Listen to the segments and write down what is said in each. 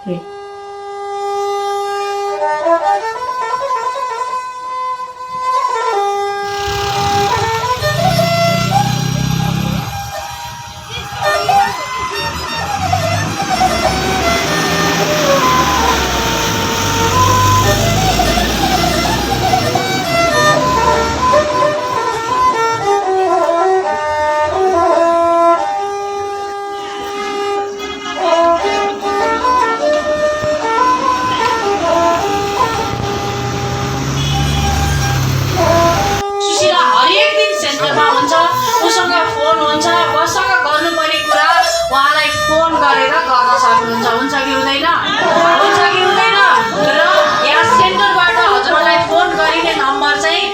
3. सुशीला हरेक दिन सेन्टरमा हुन्छ, उसँग फोन हुन्छ, मसँग गर्नुपर्ने कुरा उहाँलाई फोन गरेर गर्न सक्नुहुन्छ। हुन्छ कि हुँदैन? हुन्छ कि हुँदैन? र यहाँ सेन्टरबाट हजुरहरूलाई फोन गरिने नम्बर चाहिँ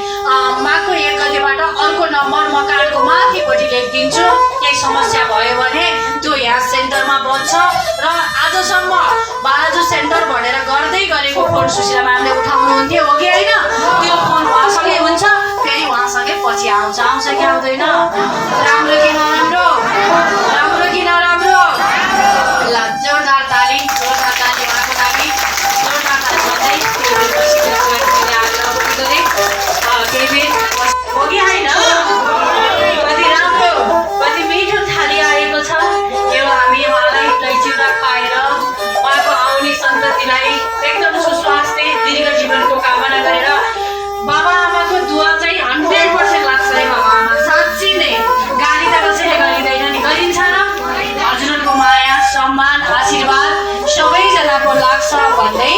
माको 1 गतेबाट अर्को नम्बर म कार्डको माथिपट्टि लेखिदिन्छु। केही समस्या भयो भने त्यो यहाँ सेन्टरमा बन्छ। र आजसम्म बालाजु सेन्टर भनेर गर्दै गरेको फोन सुशीला म्यामले उठाउनुहुन्थ्यो, हो कि होइन? त्यो फोन उहाँसँगै हुन्छ, फेरि उहाँसँगै पछि आउँछ कि आउँदैन? राम्रो कि नराम्रो? राम्रो कि नराम्रो? ल जोरदार ताली उहाँको लागि। जोरदार ताली गर्दै हो कि होइन? कति राम्रो, कति मिठो थाली आएको छ। यो हामी उहाँलाई चिउरा खुवाएर उहाँको आउने सन्ततिलाई एकदम सुस्वास्थ्य दीर्घ जीवनको कामना गरेर बाबा आमाको दुवा चाहिँ 100% लाग्छ है। बाबा आमा साँच्ची नै गाली त कसैले गरिँदैन नि, गरिन्छ र? हजुरहरूको माया सम्मान आशीर्वाद सबैजनाको लाग्छ भन्दै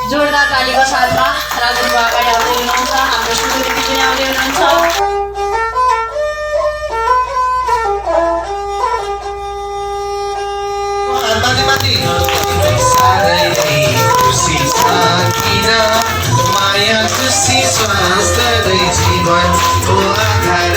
जोरदार तालीको साथमा राजन बाबा आउँदै हुनुहुन्छ, हाम्रो सुदूर दिदी पनि आउँदै हुनुहुन्छ। माया खुसी स्वास्थ्य जीवन हो आधार